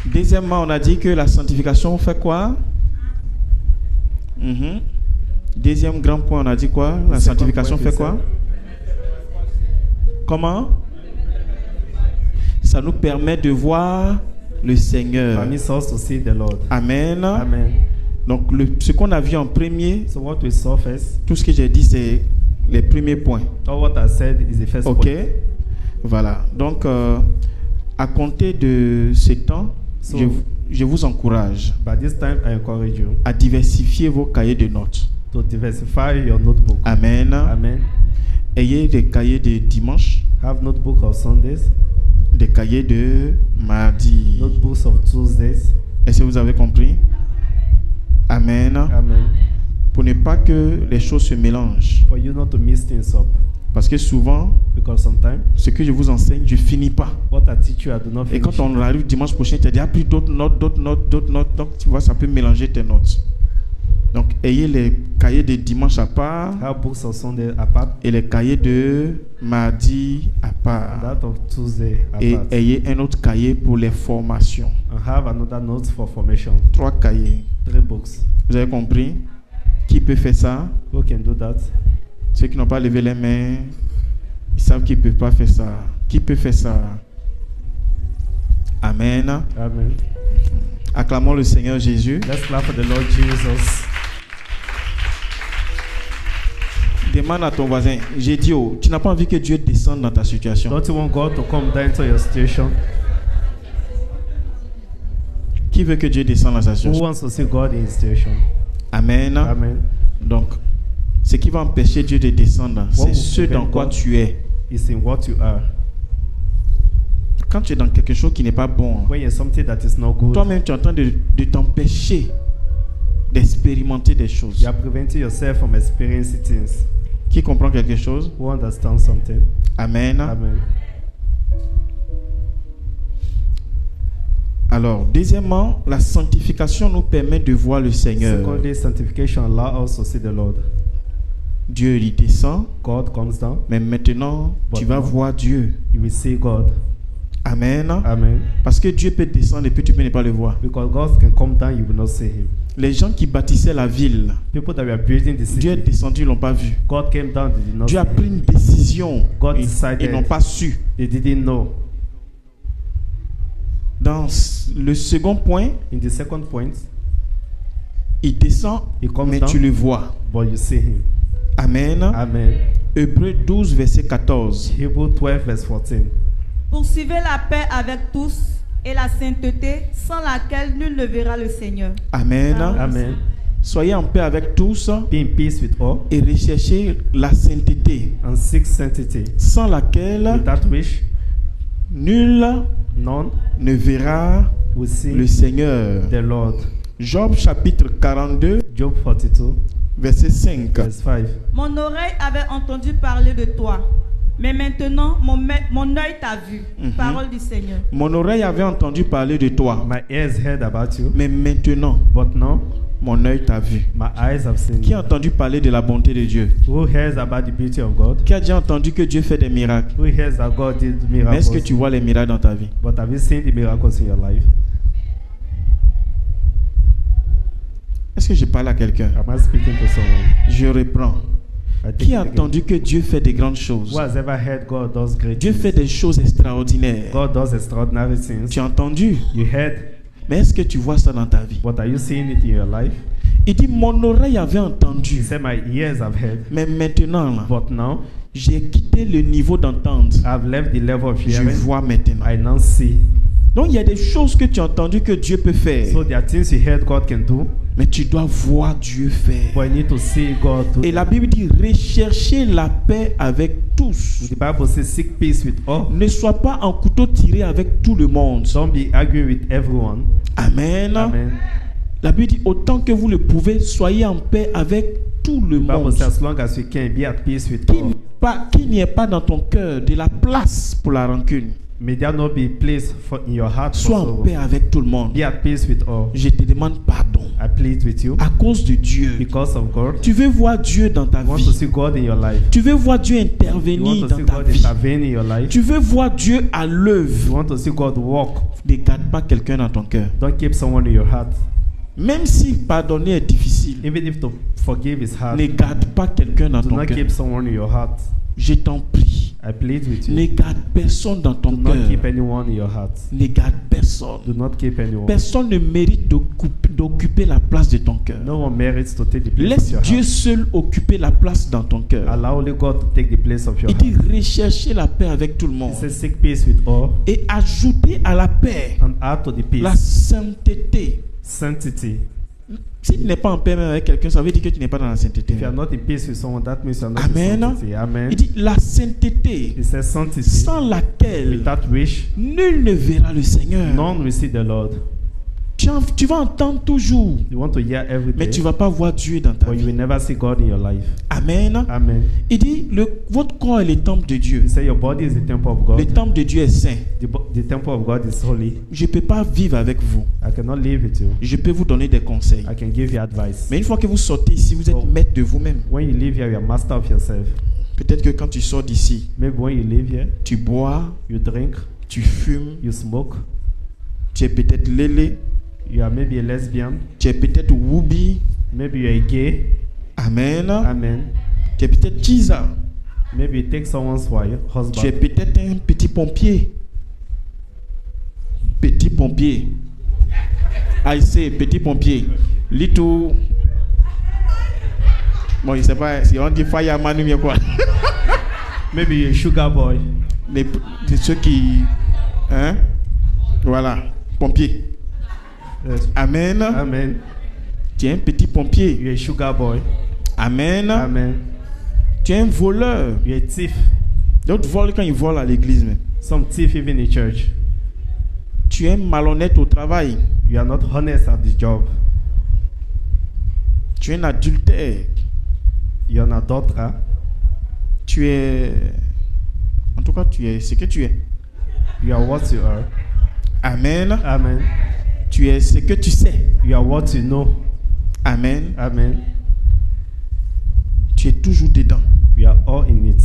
Deuxièmement, on a dit que la sanctification fait quoi? Deuxième grand point, on a dit quoi? La The second sanctification point, fait he quoi? said, Comment? Ça nous permet de voir le Seigneur. permits us to see the Lord. Amen. Amen. Donc, ce qu'on a vu en premier, So what we saw first, tout ce que j'ai dit, c'est les premiers points. all what I said is the first Ok? point. Voilà. Donc, à compter de ce temps, So- je vous encourage By this time, I encourage you à diversifier vos cahiers de notes. to diversify your notebook. Amen. Amen. Ayez des cahiers de dimanche, Have notebook of Sundays, des cahiers de mardi. notebooks of Tuesdays. Est-ce que vous avez compris? Amen. Amen. Pour ne pas que les choses se mélangent. For you not to mix things up. Parce que souvent, Because sometimes, ce que je vous enseigne, je finis pas. what I teach you, I do not Et finish. quand on arrive dimanche prochain, tu as déjà pris d'autres notes. Donc, tu vois, ça peut mélanger tes notes. Donc, ayez les cahiers de dimanche à part Have books of Sunday apart, et les cahiers de mardi à part. that of Tuesday Et apart. ayez un autre cahier pour les formations. And have another note for formation. 3 cahiers. 3 books. Vous avez compris? Qui peut faire ça? Who can do that? Ceux qui n'ont pas levé les mains, ils savent qu'ils ne peuvent pas faire ça. Qui peut faire ça? Amen. Amen. Acclamons le Seigneur Jésus. Let's clap for the Lord Jesus. Demande à ton voisin, j'ai dit, oh, tu n'as pas envie que Dieu descende dans ta situation. Don't you want God to come down into your situation? Qui veut que Dieu descende dans sa Who situation? wants to see God in his situation? Amen. Amen. Donc, ce qui va empêcher Dieu de descendre, c'est will ce dans prevent quoi God? tu es. It's in what you are. Quand tu es dans quelque chose qui n'est pas bon, When you're something that is not good, toi-même tu es en train de t'empêcher d'expérimenter des choses. you are preventing yourself from experiencing things. Qui comprend quelque chose? Who understands something? Amen. Amen. Alors, deuxièmement, la sanctification nous permet de voir le Seigneur. Secondly, sanctification allows us to see the Lord. Dieu il descend, God comes down, mais maintenant tu But vas now- voir Dieu. you will see God. Amen. Amen. Parce que Dieu peut descendre et puis tu peux ne pas le voir. Because God can come down, you will not see him. Les gens qui bâtissaient la ville, People that were building the Dieu est city, descendu, ils l'ont pas vu. God came down, they did not Dieu a see pris him. une décision, God ils decided. n'ont pas su. They didn't know. Dans le second point, In the second point, Il descend, He comes mais down, tu le vois. but you see him. Amen. Amen. Hébreux 12, verset 14. Hebrew 12 verse 14. Poursuivez la paix avec tous et la sainteté, sans laquelle nul ne verra le Seigneur. Amen. Amen. Amen. Soyez en paix avec tous Be in peace with all et recherchez la sainteté, and seek sanctity, sans laquelle without which nul none ne verra will see le Seigneur. the Lord. Job chapitre 42, Job 42 verset 5. verse 5. Mon oreille avait entendu parler de toi, mais maintenant mon œil t'a vu. Parole du Seigneur. Mon oreille avait entendu parler de toi, My ears heard about you, mais maintenant, but now mon œil t'a vu. my eyes have seen Qui a you. entendu parler de la bonté de Dieu? Who hears about the beauty of God? Qui a déjà entendu que Dieu fait des miracles? Who hears that God did Mais est-ce que miracles? tu vois les miracles dans ta vie? But have you seen the miracles in your life? Est-ce que je parle à quelqu'un? Am I speaking to someone? Je reprends. I think Qui a again. entendu que Dieu fait des grandes choses? Who has ever heard God does great Dieu things? fait des choses extraordinaires. God does extraordinary things. Tu as entendu? You heard, Mais est-ce que tu vois ça dans ta vie? but are you seeing it in your life? Il dit, mon oreille avait He entendu, said, my ears have heard, mais maintenant, là, but now j'ai quitté le niveau d'entendre. I've left the level of Je hearing. vois maintenant. I now see. Donc, il y a des choses que tu as entendu que Dieu peut faire, So there are things you heard God can do, mais tu dois voir Dieu faire. but you need to see God do. Et la Bible dit, recherchez la paix avec tous. The Bible says, seek peace with all. Ne sois pas en couteau tiré avec tout le monde. Don't be arguing with everyone. Amen. Amen. La Bible dit, autant que vous le pouvez, soyez en paix avec tout le The Bible monde. says, as long as you can, be at peace with all. Qu'il n'y ait pas dans ton cœur de la place pour la rancune. May there not be place for in your heart for Sois en sorrow. paix avec tout le monde. Be at peace with all. Je te demande pardon. I plead with you À cause de Dieu. because of God. Tu veux voir Dieu dans ta You want to vie. see God in your life. Tu veux voir Dieu You intervenir want to dans see ta God vie. intervene in your life. Tu veux voir Dieu à You l'œuvre. want to see God walk. Ne garde pas quelqu'un dans ton cœur. Don't keep someone in your heart. Même si pardonner est difficile, Even if to forgive is hard, ne garde pas quelqu'un dans do ton not cœur. keep someone in your heart. Je t'en prie. I plead with you. Ne garde personne dans ton Do not keep cœur. anyone in your heart. Ne garde personne. Do not keep anyone. Personne ne mérite d'occuper la place de ton cœur. No one merits to take the place Laisse of your Dieu heart. seul occuper la place dans ton cœur. Allow only God to take the place of your Il heart. dit rechercher la paix avec tout le He monde. says, seek peace with all Et ajouter à la paix and add to the la peace sainteté. sanctity. Si tu n'es pas en paix même avec quelqu'un, ça veut dire que tu n'es pas dans la sainteté. If you are not in peace with someone, that means you are not Amen. in sanctity. Amen. Il dit la sainteté He says sanctity, sans laquelle without which nul ne verra le Seigneur. none will see the Lord. Tu vas entendre toujours, You want to hear every mais day, tu ne vas pas voir Dieu dans ta but you will vie. never see God in your life. Amen. Amen. Il dit votre corps est le temple de Dieu. He said your body is the temple of Le God. temple de Dieu est saint. The temple of God is holy. Je ne peux pas vivre avec vous. I cannot live with you. Je peux vous donner des conseils. I can give you advice. Mais une fois que vous sortez ici, vous êtes Oh. maître de vous-même. When you live here, you are master of yourself. Peut-être que quand tu sors d'ici, Maybe when you live here, tu bois, you drink, tu fumes, you smoke, tu es peut-être lélé, you are maybe a lesbian, tu es peut-être woubi. maybe you are a gay. Amen. Amen. Tu es peut-être tisa. Maybe you take someone's wife, Tu es husband. peut-être un petit pompier. Petit pompier. I say petit pompier. Little. Bon, je sais pas si on dit fireman ou bien quoi. Maybe you're a sugar boy. Ceux qui. Hein? Voilà. Pompier. Yes. Amen. Amen. Tu es un petit pompier. You're a sugar boy. Amen. Amen. Tu es un voleur. You're a thief. D'autres volent quand ils volent à l'église. Mais. Some thief even in church. Tu es malhonnête au travail. You are not honest at the job. Tu es un adultère. You're an adulterer. Tu es. En tout cas, tu es ce que tu es. You are what you are. Amen. Amen. Tu es ce que tu sais. You are what you know. Amen. Amen. Tu es toujours dedans. We are all in it.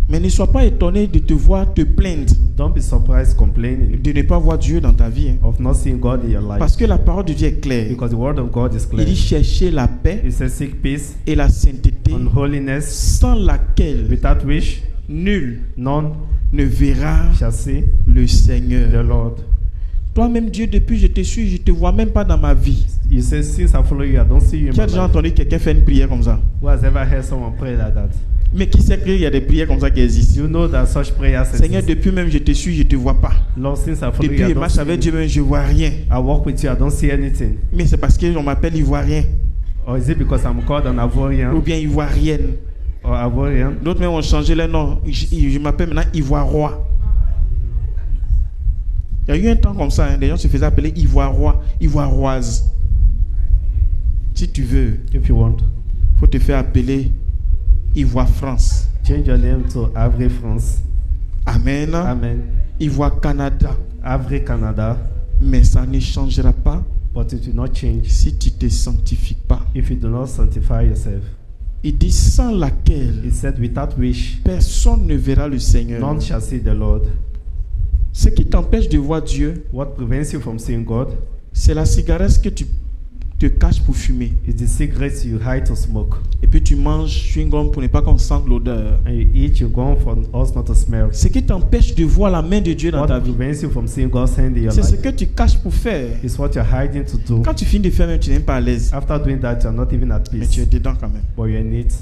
Mais ne sois pas étonné de te voir te plaindre Don't be surprised complaining de ne pas voir Dieu dans ta vie. Hein. of not seeing God in your life. Parce que la parole de Dieu est claire. Because the word of God is Il clear. dit chercher la paix It says seek peace et la sainteté and holiness, sans laquelle without which nul none ne verra shall see le the Seigneur. Lord. Toi-même, Dieu, depuis que je te suis, je ne te vois même pas dans ma vie. You say, since I follow you, I don't see you in Qui a my déjà life. entendu quelqu'un faire une prière comme ça? Who has ever heard someone pray like that? Mais qui sait qu'il y a des prières comme ça qui existent? You know that such prayers Seigneur, exist. depuis même je te suis, je te vois pas. Lord, since I follow Depuis you, I je don't marche avec see Dieu you. même, je vois rien. I walk with you, I don't see anything. Mais c'est parce qu'on m'appelle Ivoirien Or is it because I'm called an ou Ivorian bien Ivoirienne. or Ivorian? D'autres même ont changé leur nom. Je m'appelle maintenant Ivoirois. Il y a eu un temps comme ça, hein, les gens se faisaient appeler Ivoirois, Ivoiroise. Si tu veux, If you want, il faut te faire appeler Ivoire France. change your name to Avre France. Amen. Amen. Ivoire Canada. Avre Canada. Mais ça ne changera pas But it will not change si tu ne te sanctifies pas. if you do not sanctify yourself. Il dit sans laquelle He said, without which, personne ne verra le Seigneur. none shall see the Lord. Ce qui t'empêche de voir Dieu, What prevents you from seeing God c'est la cigarette que tu te caches pour fumer. is the cigarettes you hide to smoke. Et puis tu manges chewing-gum pour ne pas qu'on sente l'odeur. And you eat your gum for us not to smell. Ce qui t'empêche de voir la main de Dieu dans What ta vie, prevents you from seeing God's hand in your c'est ce life que tu caches pour faire. is what you're hiding to do. Quand tu finis de faire, même tu n'es pas à l'aise. After doing that, you're not even at Mais tu es peace, dedans quand même. but you're in it.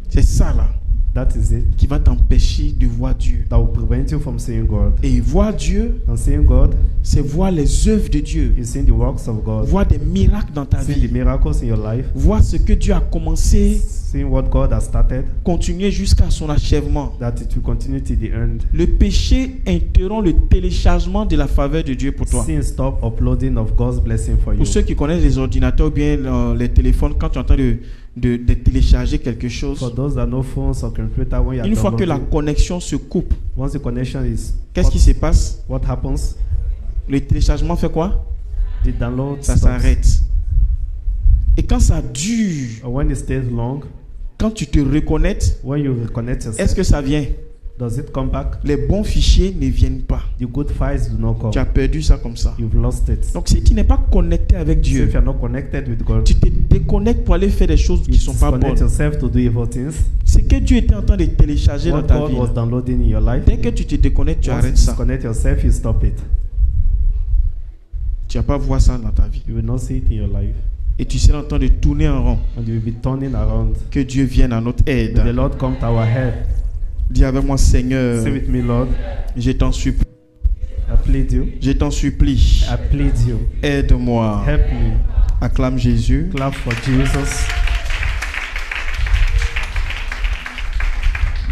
C'est ça là That is it. qui va t'empêcher de voir Dieu. That will prevent you from seeing God. Et voir Dieu, And seeing God c'est voir les œuvres de Dieu. is seeing the works of God. Voir des miracles dans ta Seeing the vie. miracles in your life. Voir ce que Dieu a commencé, Seeing what God has started, continuer jusqu'à son achèvement. that it will continue to the end. Le péché interrompt le téléchargement de la faveur de Dieu pour toi. Sin stop uploading of God's blessing for you. Pour ceux qui connaissent les ordinateurs ou bien les téléphones, quand tu es en train de télécharger quelque chose, For those that know phones or computer, when you are une fois que la downloading, connexion se coupe, once the connection is, qu'est-ce qui se passe? what happens? Le téléchargement fait quoi? The download Ça stops. s'arrête. Et quand ça dure, Or when it stays long, quand tu te reconnectes, when you reconnect yourself, est-ce que ça vient? does it come back? Les bons fichiers ne viennent pas. The good files do not come. Tu as perdu ça comme ça. You've lost it. Donc si tu n'es pas connecté avec So Dieu, if you're not connected with God, tu te déconnectes pour aller faire des choses qui you ne sont pas disconnect bonnes. yourself to do evil things. Ce que Dieu était en train de télécharger dans What ta God vie, was downloading in your life, dès que tu te déconnectes, tu once you arrêtes ça. disconnect yourself, you stop it. Tu ne vas pas voir ça dans ta vie. You will not see it in your life. Et tu seras en train de tourner en rond. And you will be turning around. Que Dieu vienne à notre May the aide. Lord come to our help. Dis avec moi, Seigneur, Say with me, Lord, je t'en supplie. I plead you. Je t'en supplie. I plead you. Aide-moi. Help me. Acclame Jésus. Clap for Jesus.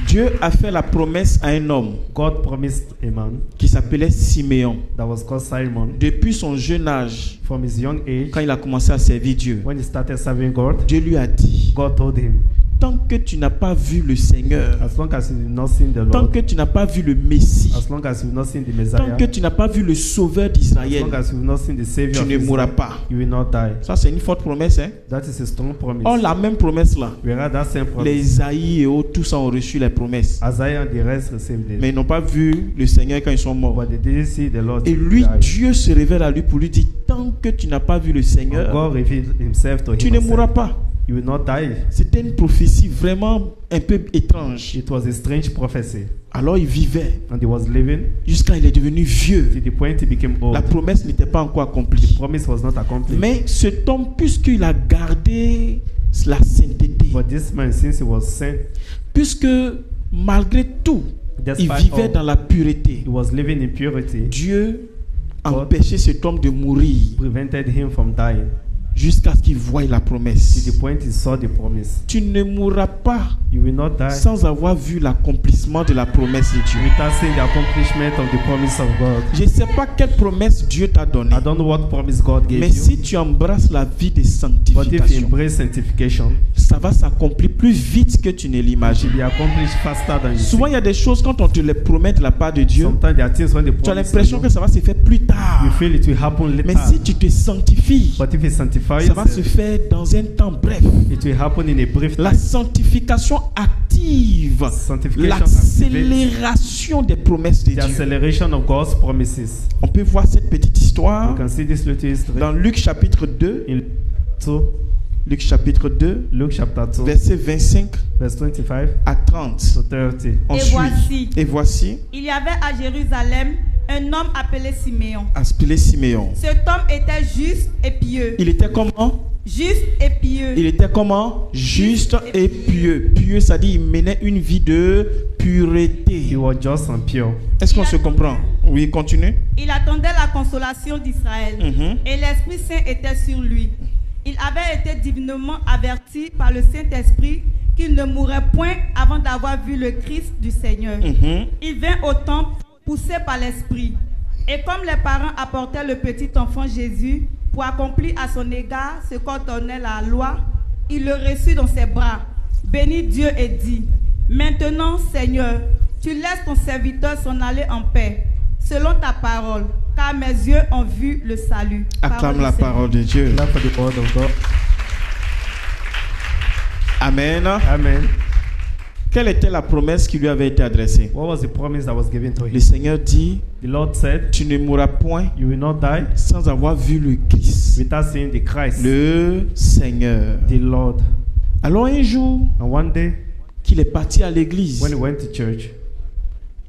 Dieu a fait la promesse à un homme God promised a man qui s'appelait Siméon. that was called Simon Depuis son jeune âge, from his young age. quand il a commencé à servir Dieu, When he started serving God, Dieu lui a dit, God told him, tant que tu n'as pas vu le Seigneur, as long as you have not seen the tant Lord, que tu n'as pas vu le Messie, as long as you have not seen the tant Messiah, que tu n'as pas vu le Sauveur as d'Israël, long as you have not seen the Savior tu of ne mourras Israel, pas. you will not die. Ça, c'est une forte promesse. Hein? That is a strong promise. Or, la même promesse là, Whereas that same promise, les Isaïe et autres, tous ont reçu les promesses. Isaiah and the rest received it. Mais ils n'ont pas vu le Seigneur quand ils sont morts. But they didn't see the Lord. Et lui, die. Dieu se révèle à lui pour lui dire, tant que tu n'as pas vu le And Seigneur, God revealed himself to tu him. ne and said, mourras pas. You will not die. C'était une prophétie vraiment un peu étrange. It was a strange prophecy. Alors il vivait And he was living jusqu'à il est devenu vieux. to the point he became old. La promesse n'était pas encore The accomplie. promise was not accomplished. Mais cet homme, puisqu'il a gardé la sainteté, But this man, since he was sent, puisque malgré tout, il despite vivait all, dans la pureté, he was living in purity, Dieu God empêchait cet homme de mourir prevented him from dying jusqu'à ce qu'il voie la to promesse. the point he saw the promise. Tu ne mourras pas You will not die sans avoir vu l'accomplissement de la promesse de Dieu. without seeing the accomplishment of the promise of God. Je ne sais pas quelle promesse Dieu t'a donnée, I don't know what promise God gave mais you, si tu embrasses la vie de but if you sanctification, embrace sanctification, ça va s'accomplir plus vite que tu ne it l'imagines. will be accomplished faster than you Souvent, think. il y a des choses quand on te les promet de la part de Dieu, Sometimes there are things when they tu as promise l'impression you, que ça va se faire plus tard. you feel it will happen later. Mais si tu te sanctifies, But if you sanctify ça va se yourself, faire dans un temps bref. it will happen in a brief La time. sanctification active Sanctification activates l'accélération des promesses de the Dieu. acceleration of God's promises. On peut voir cette petite You histoire can see this little history dans Luc chapitre 2, in Luc chapitre 2, Luke chapter 2, versets 25 verse 25 à 30. to 30. On Et suit. voici, Et voici, il y avait à Jérusalem un homme appelé Siméon. Appelé Siméon. Cet homme était juste et pieux. Il était comment? Juste et pieux. Il était comment? Juste et pieux. Pieux, ça dit il menait une vie de pureté. He was just and pure. Est-ce qu'on se comprend? Oui, continue. Il attendait la consolation d'Israël. Et l'Esprit Saint était sur lui. Il avait été divinement averti par le Saint-Esprit qu'il ne mourrait point avant d'avoir vu le Christ du Seigneur. Il vint au temple poussé par l'Esprit. Et comme les parents apportaient le petit enfant Jésus pour accomplir à son égard ce qu'ordonnait la loi, il le reçut dans ses bras, bénit Dieu et dit: Maintenant, Seigneur, tu laisses ton serviteur s'en aller en paix, selon ta parole, car mes yeux ont vu le salut. Acclame la parole de Dieu. Clap for the word of God. Amen. Amen. Quelle était la promesse qui lui avait été adressée? What was the promise that was given to Le him? Seigneur dit, The Lord said, tu ne mourras point you will not die sans avoir vu le Christ, without seeing the Christ, le Seigneur. the Lord. Alors un jour And one day, qu'il est parti à l'église, when he went to church,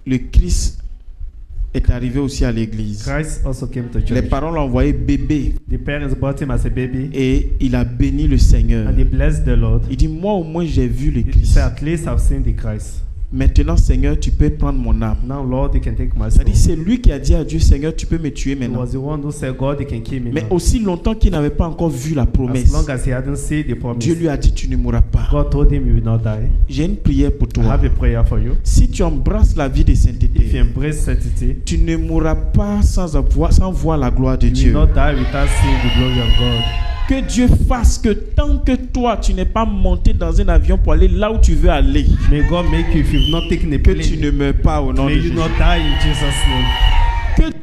le Christ est arrivé aussi à l'église. Christ also came to Les church. parents l'ont envoyé bébé The parents brought him as a baby, et il a béni le Seigneur. and he blessed the Lord. Il dit, moi au moins j'ai vu le He Christ. said, at least I've seen the Christ. Maintenant Seigneur, tu peux prendre mon âme. Now, Lord, you can take my soul. C'est-à-dire c'est lui qui a dit à Dieu, Seigneur, tu peux me tuer He maintenant. was the one who said, God, you can kill me Mais now. aussi longtemps qu'il n'avait pas encore vu la As promesse, long as he hadn't seen the promise, Dieu lui a dit, tu ne mourras pas. God told him you will not die. J'ai une prière pour I toi. have a prayer for you. Si tu embrasses la vie de If you sainteté, embrace sanctity, tu ne mourras pas sans voir la gloire de you will Dieu. not die without seeing the glory of God. Que Dieu fasse que tant que toi, tu n'es pas monté dans un avion pour aller là où tu veux aller, May God make you, if you've not taken a que tu plane, ne meurs pas au nom may de you Jésus. not die in Jesus' name.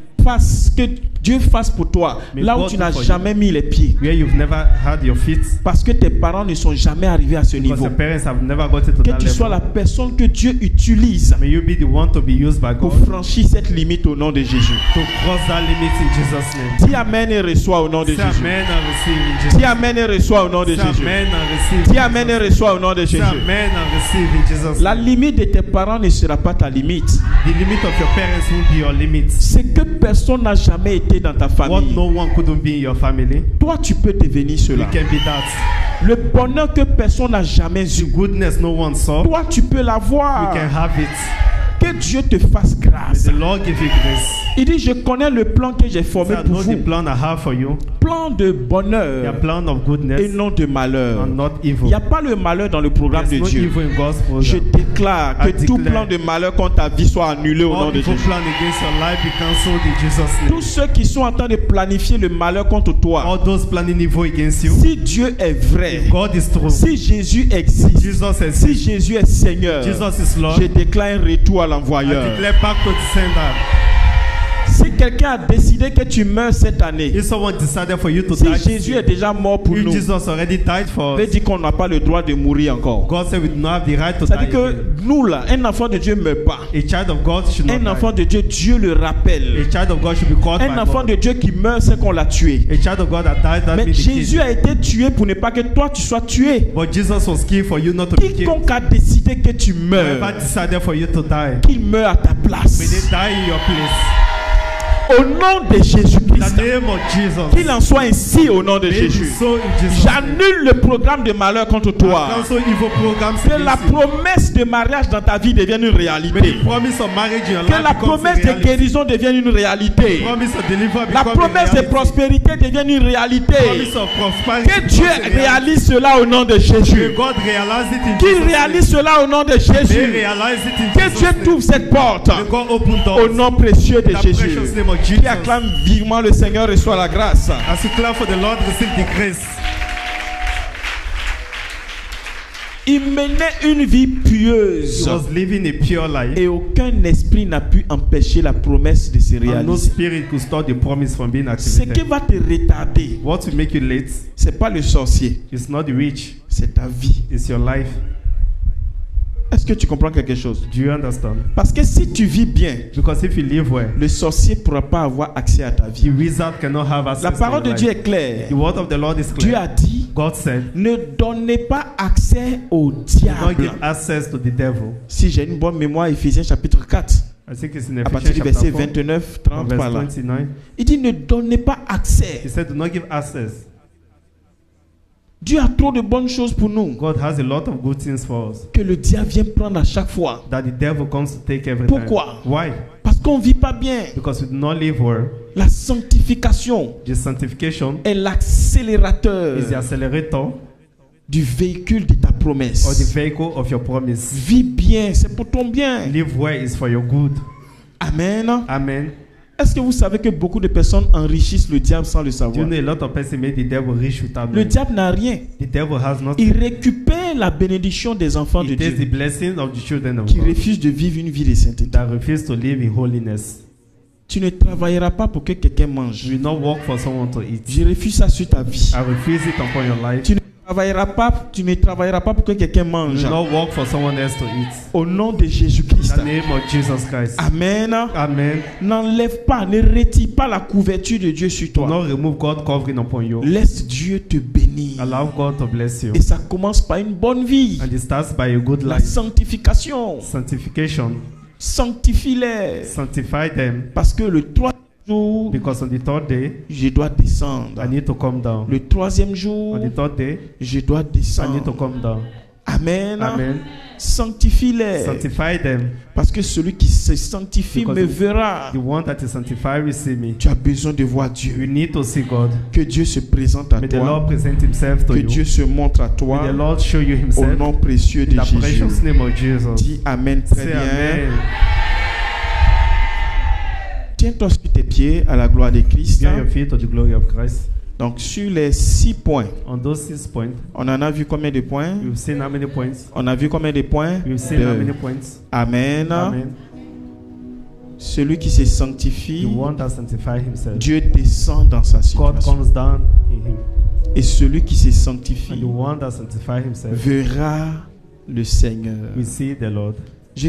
Que Dieu fasse pour toi Mais là où God tu do n'as for you. jamais mis les pieds. Where you've never had your feet, Parce que tes parents ne sont jamais arrivés à ce because niveau. your parents have never gotten to Que that tu sois la level. personne que Dieu utilise May you be the one to be used by pour God franchir cette limite au nom de Jésus. to cross that limit in Jesus' name. Dis Amen et reçois au nom de Say Jésus. amen and receive in Jesus' Dis name. Amen et reçois au nom de Say Jésus. amen and receive. Dis Amen et reçois au nom de Say Jésus. amen and receive in Jesus' La name. limite de tes parents ne sera pas ta limite. The limit of your parents will be your limit. C'est que personne n'a jamais été dans ta What famille. no one couldn't be in your family, Toi, tu peux devenir you cela. can be that. Le bonheur que personne n'a jamais The eu. goodness no one saw, you Toi, tu peux l'avoir. can have it. Que Dieu te fasse May grâce. the Lord give you grace. Il dit, je connais le plan que j'ai formé Say, I pour know vous. the plan I have for you. Plan de Your bonheur plan of goodness et non de malheur. and not Il evil. n'y a pas le malheur dans le programme There's de no Dieu. evil in God's Je program. déclare que I tout declare plan de malheur contre ta vie soit annulé au nom All de evil Jésus. plan against your life be cancelled in Jesus' name. Tous ceux qui sont en train de planifier le malheur contre toi, All those planning evil against you, si Dieu est vrai, if God is true, si Jésus existe, Jesus si is Jésus est Seigneur, Jesus is Lord, je déclare un retour à I l'envoyeur. declare back to the sender. Si quelqu'un a décidé que tu meurs cette année, If someone decided for you to si die, Jésus est déjà mort pour if nous, Jesus already died for veut us, dire qu'on n'a pas le droit de mourir encore. God said we do not have the right to die C'est-à-dire que again. nous là, un enfant de Dieu ne meurt pas. A child of God should not Un enfant die. de Dieu, Dieu le A rappelle. child of God should be called Un by enfant God. de Dieu qui meurt, c'est qu'on l'a tué. A child of God that died, that Mais means Jésus a été tué pour ne pas que toi tu sois tué. But Jesus was killed for you not to be killed. Quiconque a décidé que tu Whoever meurs, decided for you to die, qu'il meure à ta may they place. die in your place. Au nom de In the Jésus-Christ. name of Jesus. Qu'il en soit ainsi au nom de May it be Jésus. so in Jesus' name. J'annule le programme de malheur contre toi. Cancel evil programs Que la against you. promesse de mariage dans ta vie devienne une May réalité. the promise of marriage in your Que life la becomes a promesse de reality. guérison devienne une réalité. Promise of deliverance La become a promesse de reality. prospérité devienne une réalité. Promise of prosperity Que Dieu becomes a reality. réalise cela au nom de May Jésus. God realize it in Qu'il Jesus' name. réalise cela au nom de May Jésus. realize it in Que Jesus' Dieu name. t'ouvre cette porte May God open au doors. nom précieux de In the Jésus. precious name of Qui Jesus. acclame vivement le Seigneur reçoit la grâce. As you clap for the Lord, receive the grace. Il menait une vie He pieuse was living a pure life. et aucun esprit n'a pu empêcher la promesse de se And no réaliser. spirit could stop the promise from being Ce qui activated. va te retarder, What will make you late c'est pas le sorcier, is not the witch, c'est ta vie. it's your life. Est-ce que tu comprends quelque chose? Do you understand? Parce que si tu vis bien, Because if you live well, le sorcier ne pourra pas avoir accès à ta the vie. wizard cannot have access La parole to de your Dieu life. est claire. The word of the Lord is Dieu clear. a dit, God said, ne donnez pas accès au do not diable. give access to the devil. Si j'ai une bonne mémoire, Éphésiens chapitre 4. I think it's in À partir du Ephesians verset chapter 4, 29, 30 verse par là. 29. Il dit ne donnez pas He accès. said, do not give access. Dieu a trop de bonnes choses pour nous God has a lot of good things for us que le diable vient prendre à chaque fois. that the devil comes to take every Pourquoi? time. Why? Parce qu'on ne vit pas bien. Because we do not live well. La sanctification The sanctification est l'accélérateur is the accelerator du véhicule de ta or the promesse. vehicle of your promise. Vis bien, c'est pour ton bien. Live well is for your good. Amen. Amen. Est-ce que vous savez que beaucoup de personnes enrichissent le diable sans le Do you savoir? know a lot of people make the devil rich without Le knowing? diable n'a rien. The devil has nothing. Il récupère la bénédiction des enfants de He takes the Dieu blessing of the children of qui God refusent de vivre une vie de sainteté. that refuse to live in holiness. Tu ne travailleras pas pour que quelqu'un mange. You will not work for someone to eat. Je refuse ça sur ta vie. I refuse it upon your life. Tu ne travailleras pas pour que quelqu'un You mange. will not work for someone else to eat. Au nom de In Jésus-Christ. the name of Jesus Christ. Amen. Amen. N'enlève pas, ne retire pas la couverture de Dieu sur Do toi. not remove God covering upon you. Laisse Dieu te bénir. Allow God to bless you. Et ça commence par une bonne vie. And it starts by a good La life. sanctification. Sanctification. Sanctifie-les. Sanctify them. Parce que le troisième jour, Because on the third day, je dois descendre. I need to come down. Le troisième jour, On the third day, je dois I need to descendre. come down. Amen. Amen. Sanctifie-les. Sanctify them. Parce que celui qui se sanctifie Because me verra. The one that is sanctified will see me. Tu as besoin de voir We Dieu. need to see God. Que Dieu se présente à May the toi. Lord present Himself to Que you. Dieu se montre à May toi. the Lord show you Au Himself. nom précieux In de the Jésus. precious name of Jesus. Dis Amen très Say bien. Amen. Tiens-toi sur tes pieds à la gloire de Christ. Get your feet to the glory of Christ. Donc sur les 6 points, On those 6 points, on en a vu combien de points? we've seen how many points? On a vu combien de points? We've seen how many Deux. points? Amen. Amen. Celui qui se The sanctifie, one that sanctifies Himself. Dieu descend dans sa God situation. comes down in Him. Et celui qui se And sanctifie the one that sanctifies Himself verra le Seigneur. will see the Lord. Je